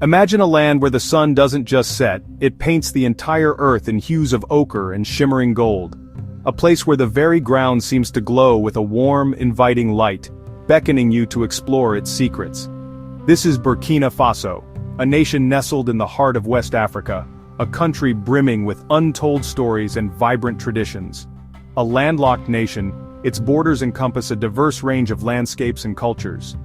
Imagine a land where the sun doesn't just set, it paints the entire earth in hues of ochre and shimmering gold. A place where the very ground seems to glow with a warm, inviting light, beckoning you to explore its secrets. This is Burkina Faso, a nation nestled in the heart of West Africa, a country brimming with untold stories and vibrant traditions. A landlocked nation, its borders encompass a diverse range of landscapes and cultures.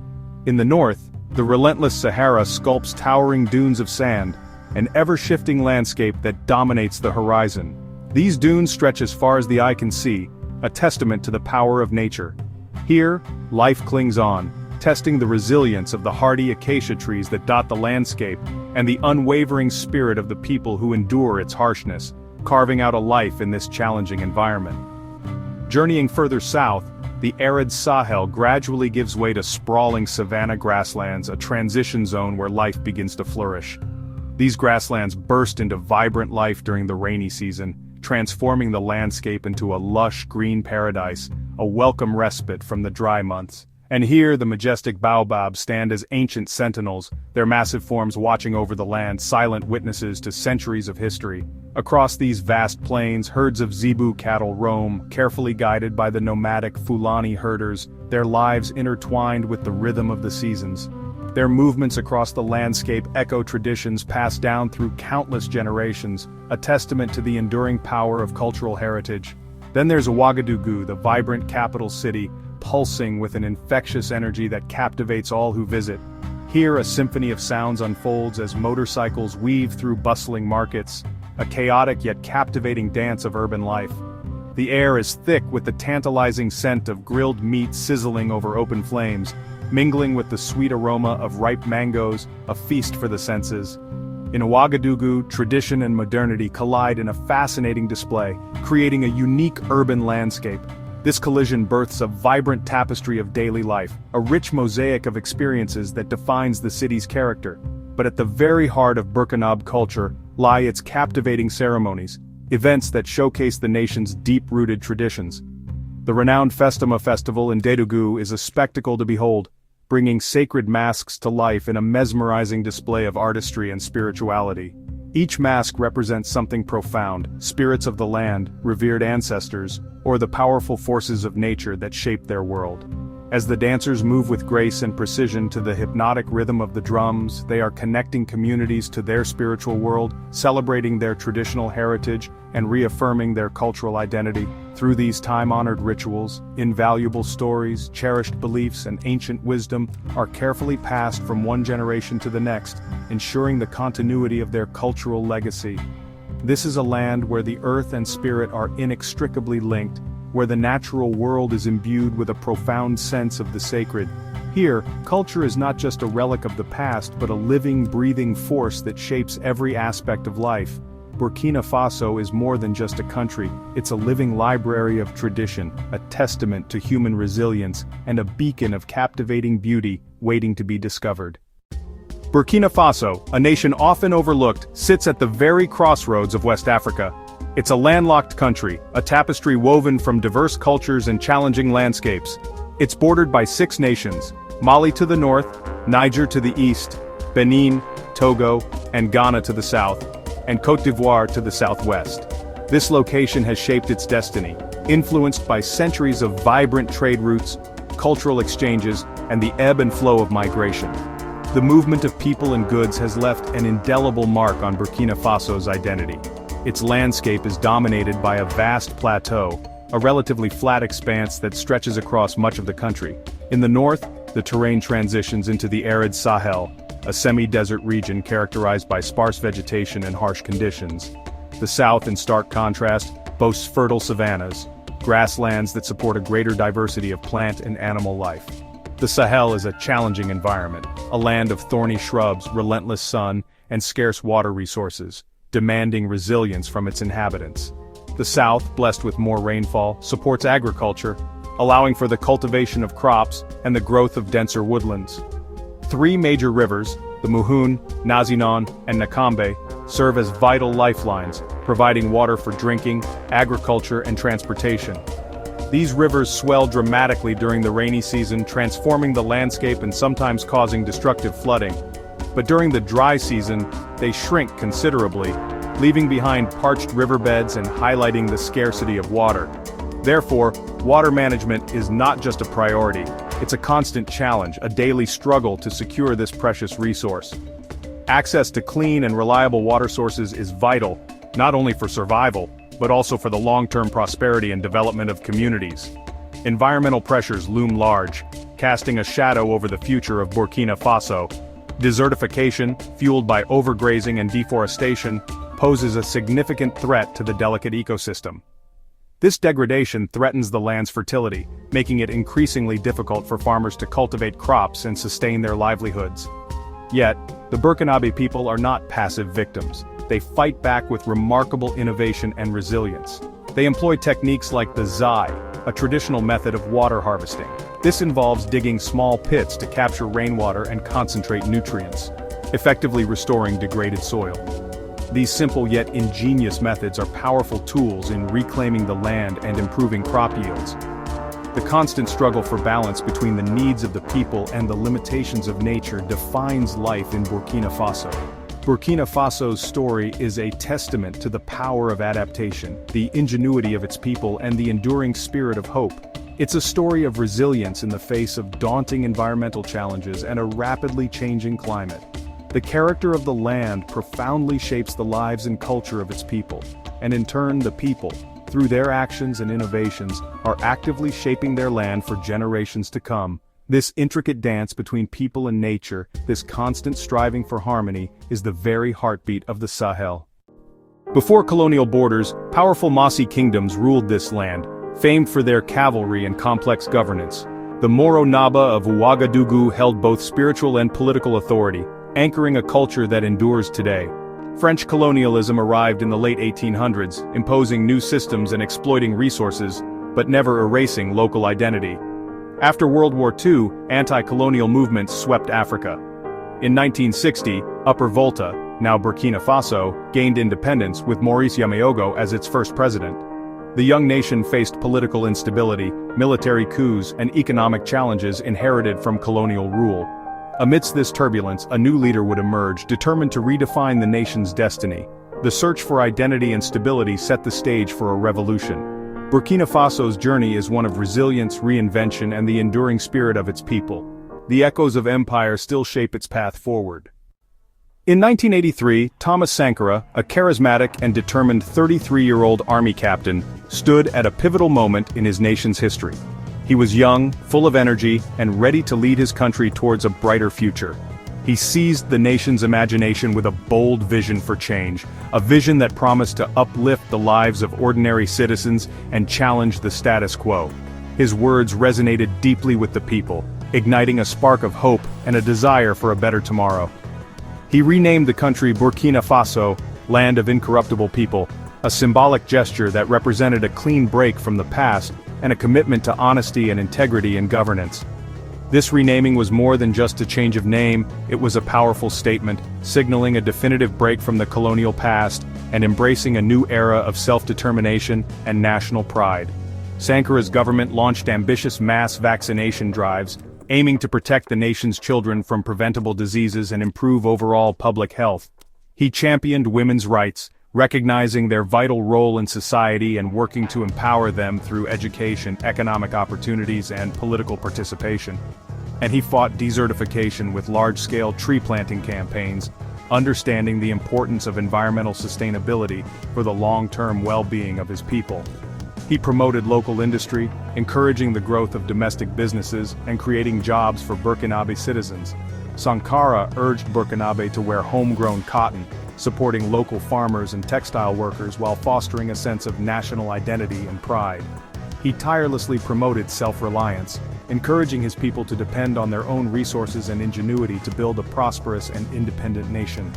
In the north, the relentless Sahara sculpts towering dunes of sand, an ever-shifting landscape that dominates the horizon. These dunes stretch as far as the eye can see, a testament to the power of nature. Here, life clings on, testing the resilience of the hardy acacia trees that dot the landscape, and the unwavering spirit of the people who endure its harshness, carving out a life in this challenging environment. Journeying further south, the arid Sahel gradually gives way to sprawling savanna grasslands, a transition zone where life begins to flourish. These grasslands burst into vibrant life during the rainy season, transforming the landscape into a lush green paradise, a welcome respite from the dry months. And here the majestic baobabs stand as ancient sentinels, their massive forms watching over the land, silent witnesses to centuries of history. Across these vast plains, herds of zebu cattle roam, carefully guided by the nomadic Fulani herders, their lives intertwined with the rhythm of the seasons. Their movements across the landscape echo traditions passed down through countless generations, a testament to the enduring power of cultural heritage. Then there's Ouagadougou, the vibrant capital city, pulsing with an infectious energy that captivates all who visit. Here a symphony of sounds unfolds as motorcycles weave through bustling markets, a chaotic yet captivating dance of urban life. The air is thick with the tantalizing scent of grilled meat sizzling over open flames, mingling with the sweet aroma of ripe mangoes, a feast for the senses. In Ouagadougou, tradition and modernity collide in a fascinating display, creating a unique urban landscape. This collision births a vibrant tapestry of daily life, a rich mosaic of experiences that defines the city's character. But at the very heart of Burkinabe culture lie its captivating ceremonies, events that showcase the nation's deep-rooted traditions. The renowned Festama festival in Dédougou is a spectacle to behold, bringing sacred masks to life in a mesmerizing display of artistry and spirituality. Each mask represents something profound, spirits of the land, revered ancestors, or the powerful forces of nature that shape their world. As the dancers move with grace and precision to the hypnotic rhythm of the drums, they are connecting communities to their spiritual world, celebrating their traditional heritage, and reaffirming their cultural identity. Through these time-honored rituals, invaluable stories, cherished beliefs, and ancient wisdom are carefully passed from one generation to the next, ensuring the continuity of their cultural legacy. This is a land where the earth and spirit are inextricably linked, where the natural world is imbued with a profound sense of the sacred. Here, culture is not just a relic of the past but a living, breathing force that shapes every aspect of life. Burkina Faso is more than just a country, it's a living library of tradition, a testament to human resilience, and a beacon of captivating beauty waiting to be discovered. Burkina Faso, a nation often overlooked, sits at the very crossroads of West Africa. It's a landlocked country, a tapestry woven from diverse cultures and challenging landscapes. It's bordered by 6 nations: Mali to the north, Niger to the east, Benin, Togo, and Ghana to the south, and Côte d'Ivoire to the southwest. This location has shaped its destiny, influenced by centuries of vibrant trade routes, cultural exchanges, and the ebb and flow of migration. The movement of people and goods has left an indelible mark on Burkina Faso's identity. Its landscape is dominated by a vast plateau, a relatively flat expanse that stretches across much of the country. In the north, the terrain transitions into the arid Sahel, a semi-desert region characterized by sparse vegetation and harsh conditions. The south, in stark contrast, boasts fertile savannas, grasslands that support a greater diversity of plant and animal life. The Sahel is a challenging environment, a land of thorny shrubs, relentless sun, and scarce water resources, demanding resilience from its inhabitants. The south, blessed with more rainfall, supports agriculture, allowing for the cultivation of crops and the growth of denser woodlands. 3 major rivers, the Muhun, Nazinon, and Nakambe, serve as vital lifelines, providing water for drinking, agriculture, and transportation. These rivers swell dramatically during the rainy season, transforming the landscape and sometimes causing destructive flooding. But during the dry season, they shrink considerably, leaving behind parched riverbeds and highlighting the scarcity of water. Therefore, water management is not just a priority, it's a constant challenge, a daily struggle to secure this precious resource. Access to clean and reliable water sources is vital, not only for survival, but also for the long-term prosperity and development of communities. Environmental pressures loom large, casting a shadow over the future of Burkina Faso. Desertification, fueled by overgrazing and deforestation, poses a significant threat to the delicate ecosystem. This degradation threatens the land's fertility, making it increasingly difficult for farmers to cultivate crops and sustain their livelihoods. Yet, the Burkinabe people are not passive victims. They fight back with remarkable innovation and resilience. They employ techniques like the zai, a traditional method of water harvesting. This involves digging small pits to capture rainwater and concentrate nutrients, effectively restoring degraded soil. These simple yet ingenious methods are powerful tools in reclaiming the land and improving crop yields. The constant struggle for balance between the needs of the people and the limitations of nature defines life in Burkina Faso. Burkina Faso's story is a testament to the power of adaptation, the ingenuity of its people, and the enduring spirit of hope. It's a story of resilience in the face of daunting environmental challenges and a rapidly changing climate. The character of the land profoundly shapes the lives and culture of its people, and in turn the people, through their actions and innovations, are actively shaping their land for generations to come. This intricate dance between people and nature, this constant striving for harmony, is the very heartbeat of the Sahel. Before colonial borders, powerful Mossi kingdoms ruled this land, famed for their cavalry and complex governance. The Moro Naba of Ouagadougou held both spiritual and political authority, anchoring a culture that endures today. French colonialism arrived in the late 1800s, imposing new systems and exploiting resources, but never erasing local identity. After World War II, anti-colonial movements swept Africa. In 1960, Upper Volta, now Burkina Faso, gained independence with Maurice Yameogo as its first president. The young nation faced political instability, military coups, and economic challenges inherited from colonial rule. Amidst this turbulence, a new leader would emerge, determined to redefine the nation's destiny. The search for identity and stability set the stage for a revolution. Burkina Faso's journey is one of resilience, reinvention, and the enduring spirit of its people. The echoes of empire still shape its path forward. In 1983, Thomas Sankara, a charismatic and determined 33-year-old army captain, stood at a pivotal moment in his nation's history. He was young, full of energy, and ready to lead his country towards a brighter future. He seized the nation's imagination with a bold vision for change, a vision that promised to uplift the lives of ordinary citizens and challenge the status quo. His words resonated deeply with the people, igniting a spark of hope and a desire for a better tomorrow. He renamed the country Burkina Faso, Land of Incorruptible People, a symbolic gesture that represented a clean break from the past and a commitment to honesty and integrity in governance. This renaming was more than just a change of name, it was a powerful statement, signaling a definitive break from the colonial past and embracing a new era of self-determination and national pride. Sankara's government launched ambitious mass vaccination drives, aiming to protect the nation's children from preventable diseases and improve overall public health. He championed women's rights, recognizing their vital role in society and working to empower them through education, economic opportunities, and political participation. And he fought desertification with large-scale tree planting campaigns, understanding the importance of environmental sustainability for the long-term well-being of his people. He promoted local industry, encouraging the growth of domestic businesses and creating jobs for Burkinabe citizens. Sankara urged Burkinabe to wear homegrown cotton, supporting local farmers and textile workers while fostering a sense of national identity and pride. He tirelessly promoted self-reliance, encouraging his people to depend on their own resources and ingenuity to build a prosperous and independent nation.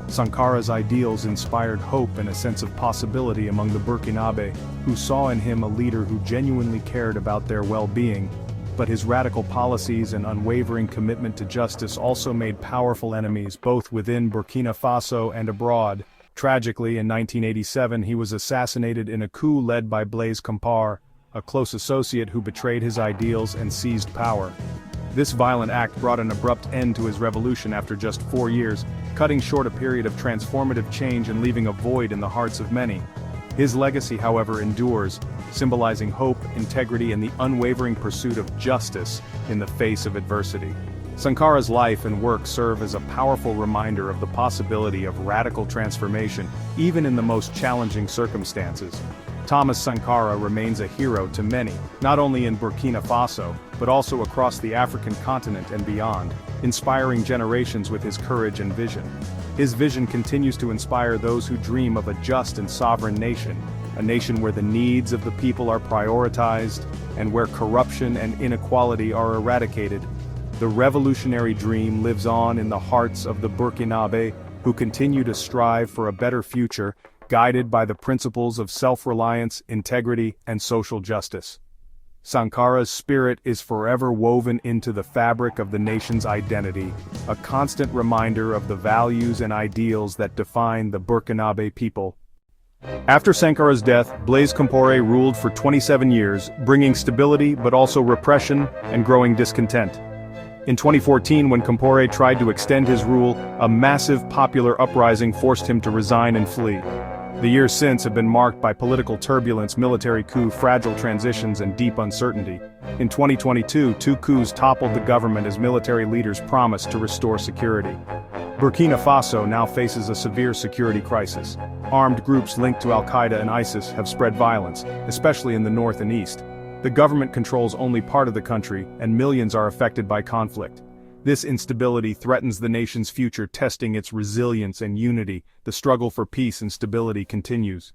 Sankara's ideals inspired hope and a sense of possibility among the Burkinabe, who saw in him a leader who genuinely cared about their well-being. But his radical policies and unwavering commitment to justice also made powerful enemies both within Burkina Faso and abroad. Tragically, in 1987 he was assassinated in a coup led by Blaise Compaoré, a close associate who betrayed his ideals and seized power. This violent act brought an abrupt end to his revolution after just 4 years, cutting short a period of transformative change and leaving a void in the hearts of many. His legacy, however, endures, symbolizing hope, integrity, and the unwavering pursuit of justice in the face of adversity. Sankara's life and work serve as a powerful reminder of the possibility of radical transformation, even in the most challenging circumstances. Thomas Sankara remains a hero to many, not only in Burkina Faso, but also across the African continent and beyond, inspiring generations with his courage and vision. His vision continues to inspire those who dream of a just and sovereign nation, a nation where the needs of the people are prioritized, and where corruption and inequality are eradicated. The revolutionary dream lives on in the hearts of the Burkinabe, who continue to strive for a better future, guided by the principles of self-reliance, integrity, and social justice. Sankara's spirit is forever woven into the fabric of the nation's identity, a constant reminder of the values and ideals that define the Burkinabe people. After Sankara's death, Blaise Compaoré ruled for 27 years, bringing stability but also repression and growing discontent. In 2014, when Compaoré tried to extend his rule, a massive popular uprising forced him to resign and flee. The years since have been marked by political turbulence, military coup, fragile transitions, and deep uncertainty. In 2022, 2 coups toppled the government as military leaders promised to restore security. Burkina Faso now faces a severe security crisis. Armed groups linked to Al-Qaeda and ISIS have spread violence, especially in the north and east. The government controls only part of the country, and millions are affected by conflict. This instability threatens the nation's future, testing its resilience and unity. The struggle for peace and stability continues.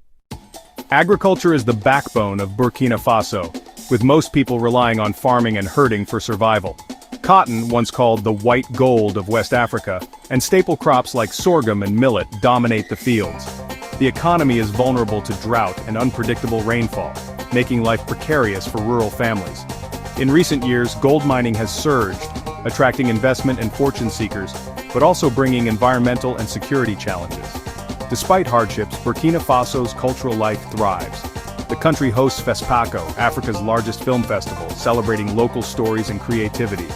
Agriculture is the backbone of Burkina Faso, with most people relying on farming and herding for survival. Cotton, once called the white gold of West Africa, and staple crops like sorghum and millet dominate the fields. The economy is vulnerable to drought and unpredictable rainfall, making life precarious for rural families. In recent years, gold mining has surged, attracting investment and fortune seekers, but also bringing environmental and security challenges. Despite hardships, Burkina Faso's cultural life thrives. The country hosts FESPACO, Africa's largest film festival, celebrating local stories and creativity.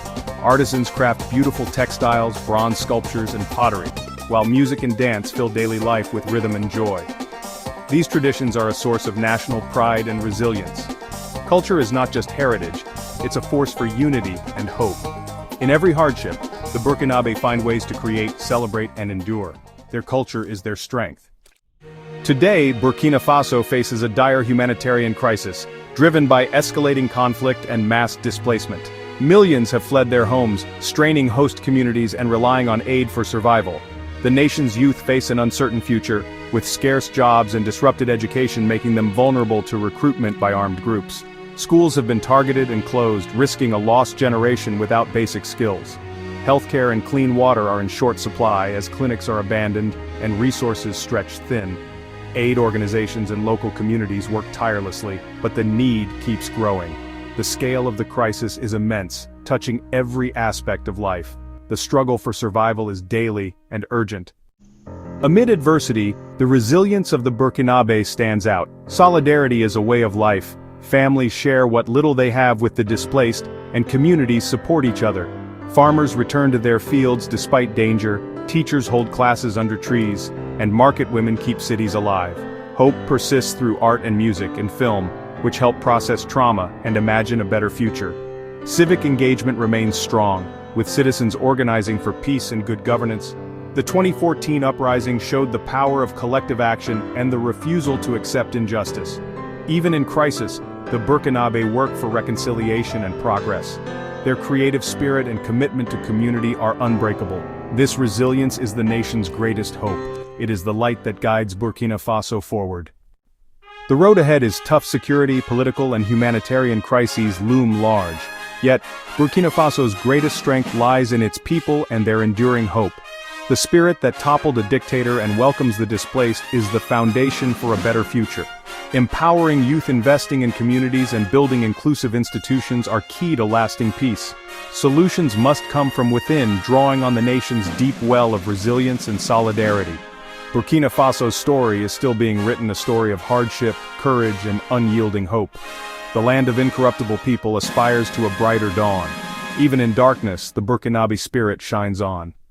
Artisans craft beautiful textiles, bronze sculptures, and pottery, while music and dance fill daily life with rhythm and joy. These traditions are a source of national pride and resilience. Culture is not just heritage, it's a force for unity and hope. In every hardship, the Burkinabe find ways to create, celebrate, and endure. Their culture is their strength. Today, Burkina Faso faces a dire humanitarian crisis, driven by escalating conflict and mass displacement. Millions have fled their homes, straining host communities and relying on aid for survival. The nation's youth face an uncertain future, with scarce jobs and disrupted education making them vulnerable to recruitment by armed groups. Schools have been targeted and closed, risking a lost generation without basic skills. Healthcare and clean water are in short supply as clinics are abandoned and resources stretched thin. Aid organizations and local communities work tirelessly, but the need keeps growing. The scale of the crisis is immense, touching every aspect of life. The struggle for survival is daily and urgent. Amid adversity, the resilience of the Burkinabe stands out. Solidarity is a way of life. Families share what little they have with the displaced, and communities support each other. Farmers return to their fields despite danger, teachers hold classes under trees, and market women keep cities alive. Hope persists through art and music and film, which help process trauma and imagine a better future. Civic engagement remains strong, with citizens organizing for peace and good governance. The 2014 uprising showed the power of collective action and the refusal to accept injustice. Even in crisis, the Burkinabe work for reconciliation and progress. Their creative spirit and commitment to community are unbreakable. This resilience is the nation's greatest hope. It is the light that guides Burkina Faso forward. The road ahead is tough. Security, political, and humanitarian crises loom large. Yet, Burkina Faso's greatest strength lies in its people and their enduring hope. The spirit that toppled a dictator and welcomes the displaced is the foundation for a better future. Empowering youth, investing in communities, and building inclusive institutions are key to lasting peace. Solutions must come from within, drawing on the nation's deep well of resilience and solidarity. Burkina Faso's story is still being written, a story of hardship, courage, and unyielding hope. The land of incorruptible people aspires to a brighter dawn. Even in darkness, the Burkinabe spirit shines on.